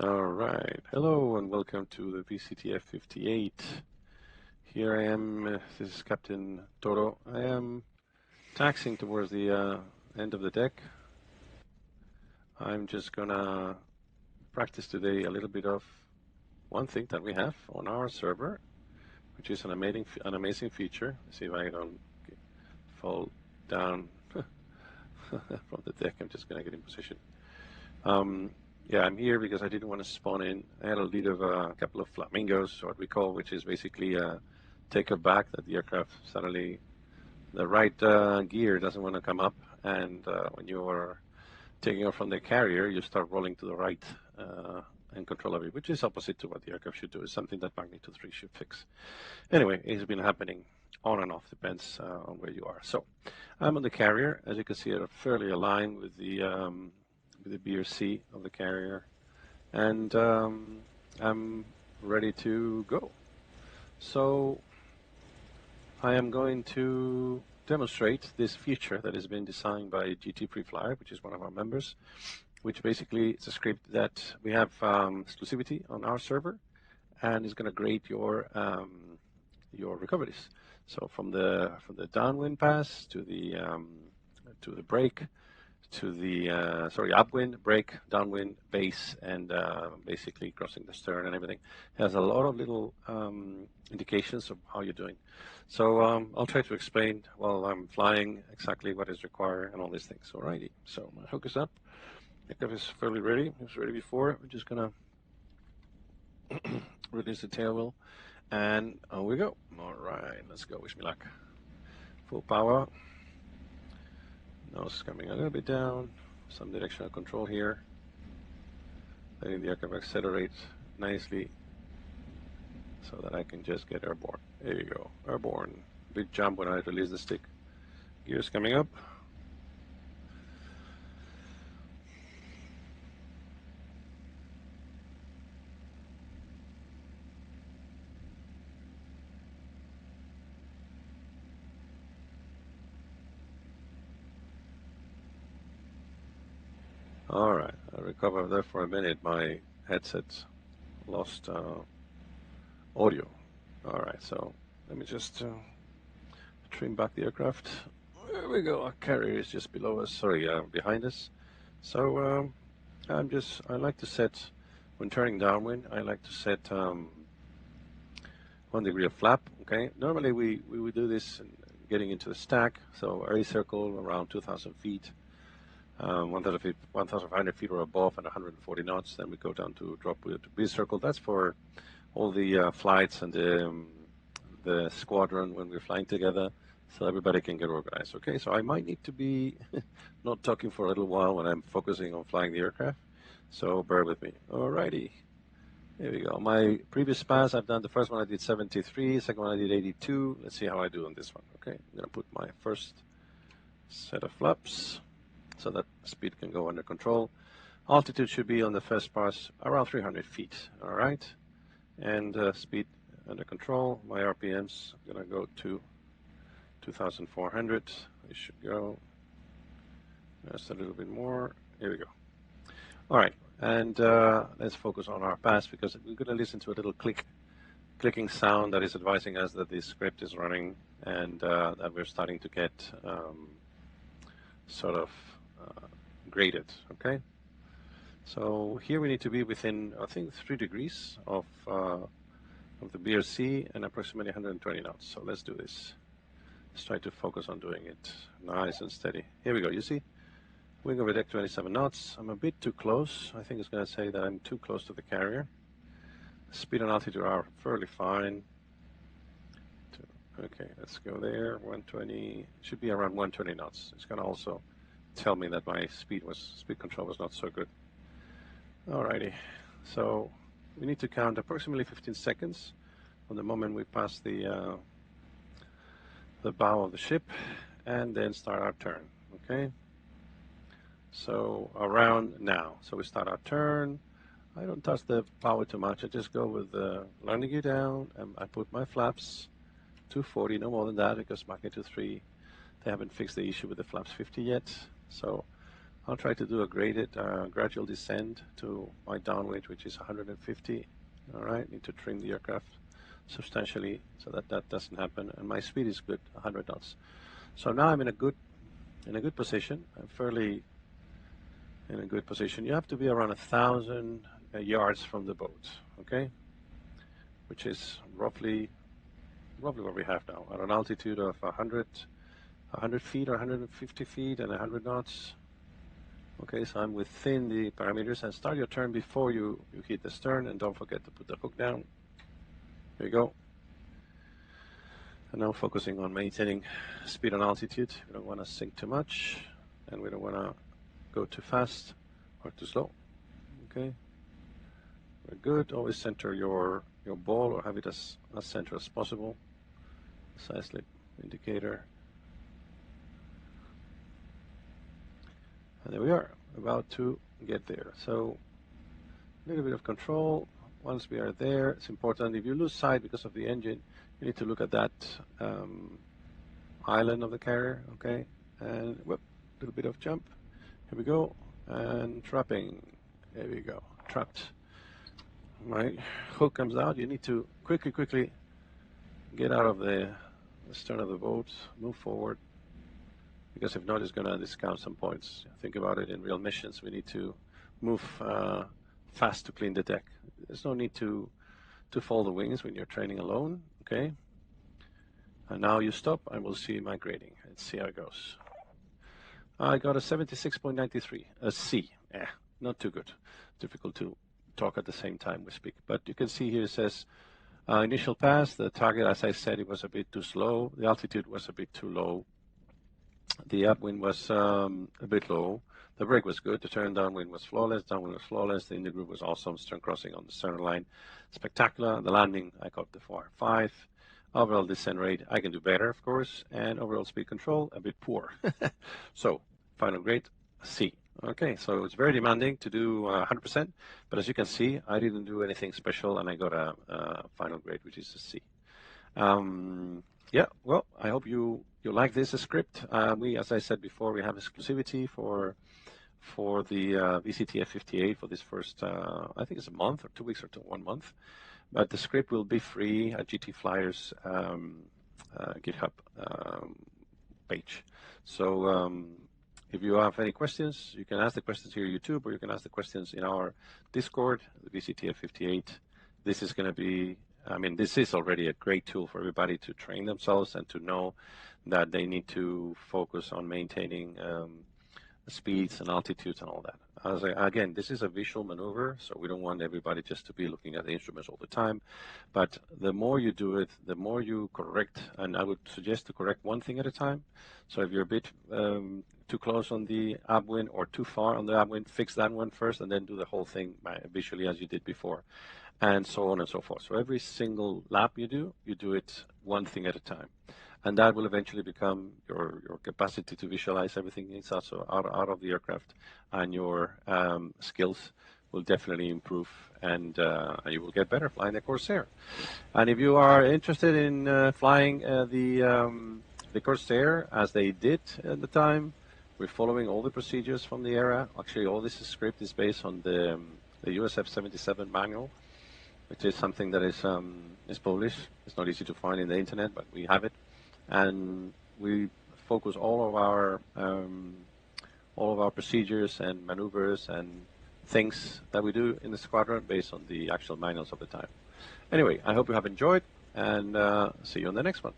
All right. Hello and welcome to the vCTF-58. Here I am. This is Captain Toro. I am taxiing towards the end of the deck. I'm just gonna practice today a little bit of one thing that we have on our server, which is an amazing feature. Let's see if I don't fall down from the deck. I'm just gonna get in position. Yeah, I'm here because I didn't want to spawn in. I had a lead of a couple of flamingos, what we call, which is basically a takeoff back, that the aircraft suddenly, the right gear doesn't want to come up, and when you are taking off from the carrier, you start rolling to the right and control of it, which is opposite to what the aircraft should do. It's something that magnitude 3 should fix. Anyway, it's been happening on and off, depends on where you are. So I'm on the carrier. As you can see, I'm fairly aligned with the B or C of the carrier, and I'm ready to go. So I am going to demonstrate this feature that has been designed by GT Freeflyer, which is one of our members, which basically is a script that we have exclusivity on our server, and is going to grade your recoveries. So from the downwind pass to the brake, to the upwind, brake, downwind, base, and basically crossing the stern and everything. It has a lot of little indications of how you're doing. So I'll try to explain while I'm flying exactly what is required and all these things. Alrighty, so my hook is up. Takeoff is fairly ready. It was ready before. We're just gonna release the tail wheel, and on we go. All right, let's go. Wish me luck. Full power. Nose coming a little bit down, some directional control here, letting the aircraft accelerate nicely so that I can just get airborne. There you go, airborne. Big jump when I release the stick. Gears coming up. All right, I recovered there for a minute. My headset lost audio. All right, so let me just trim back the aircraft. There we go. Our carrier is just below us. Sorry, behind us. So I like to set, when turning downwind, I like to set 1 degree of flap. Okay. Normally we would do this getting into the stack. So area circle around 2,000 feet. 1,500 feet or above and 140 knots. Then we go down to drop to B circle. That's for all the flights and the squadron when we're flying together, so everybody can get organized. Okay, so I might need to be not talking for a little while when I'm focusing on flying the aircraft, so bear with me. Alrighty, here we go. My previous pass, I've done the first one I did 73, second one I did 82. Let's see how I do on this one. Okay, I'm gonna put my first set of flaps so that speed can go under control. Altitude should be on the first pass around 300 feet, all right? And speed under control. My RPMs are gonna go to 2,400. It should go just a little bit more. Here we go. All right, and let's focus on our pass because we're gonna listen to a little clicking sound that is advising us that this script is running and that we're starting to get sort of graded, okay? So here we need to be within, I think, 3 degrees of the BRC and approximately 120 knots. So let's do this. Let's try to focus on doing it nice and steady. Here we go, you see? Wing over deck 27 knots. I'm a bit too close. I think it's gonna say that I'm too close to the carrier. Speed and altitude are fairly fine. Okay, let's go there, 120, should be around 120 knots. It's gonna also tell me that my speed control was not so good. Alrighty, so we need to count approximately 15 seconds from the moment we pass the bow of the ship and then start our turn, okay? So around now, so we start our turn. I don't touch the power too much, I just go with the landing gear down and I put my flaps 240, no more than that because magnitude 3, they haven't fixed the issue with the flaps 50 yet. So I'll try to do a graded, gradual descent to my downwind, which is 150. All right, need to trim the aircraft substantially so that that doesn't happen. And my speed is good, 100 knots. So now I'm in a good position. I'm fairly in a good position. You have to be around 1,000 yards from the boat, okay? Which is roughly what we have now, at an altitude of 100 feet or 150 feet and 100 knots. Okay, so I'm within the parameters. And start your turn before you hit the stern, and don't forget to put the hook down. There you go. And now focusing on maintaining speed and altitude. We don't want to sink too much, and we don't want to go too fast or too slow. Okay, we're good. Always center your ball, or have it as center as possible. Side slip indicator. And there we are, about to get there. So a little bit of control. Once we are there, it's important. If you lose sight because of the engine, you need to look at that island of the carrier, okay? And whoop, a little bit of jump. Here we go. And trapping. There we go. Trapped. My hook comes out. You need to quickly get out of the stern of the boat, move forward, because if not, it's going to discount some points. Think about it in real missions. We need to move fast to clean the deck. There's no need to fold the wings when you're training alone, okay? And now you stop, and we'll see my grading. Let's see how it goes. I got a 76.93, a C. Not too good. Difficult to talk at the same time we speak. But you can see here it says initial pass. The target, as I said, it was a bit too slow. The altitude was a bit too low. The upwind was a bit low. The brake was good. The turn downwind was flawless. Downwind was flawless. The in group was awesome. Stern crossing on the center line, spectacular. The landing, I got the 4.5. Overall descent rate, I can do better, of course. And overall speed control, a bit poor. So final grade, C. Okay, so it's very demanding to do 100%. But as you can see, I didn't do anything special, and I got a final grade, which is a C. Yeah, well, I hope you like this script. As I said before, we have exclusivity for the vCTF-58 for this first, I think it's a month or 2 weeks or 1 month. But the script will be free at GT Flyer's GitHub page. So if you have any questions, you can ask the questions here on YouTube, or you can ask the questions in our Discord, the vCTF-58. This is going to be, this is already a great tool for everybody to train themselves and to know that they need to focus on maintaining speeds and altitudes and all that. Again, this is a visual maneuver, so we don't want everybody just to be looking at the instruments all the time. But the more you do it, the more you correct, and I would suggest to correct one thing at a time. So if you're a bit too close on the upwind or too far on the upwind, fix that one first, and then do the whole thing visually as you did before, and so on and so forth. So every single lap you do it one thing at a time. And that will eventually become your capacity to visualize everything is also out of the aircraft, and your skills will definitely improve, and you will get better flying the Corsair. And if you are interested in flying the Corsair as they did at the time, we're following all the procedures from the era. Actually, all this script is based on the USF-77 manual, which is something that is published. It's not easy to find in the internet, but we have it. And we focus all of our procedures and maneuvers and things that we do in the squadron based on the actual manuals of the time. Anyway, I hope you have enjoyed, and see you on the next one.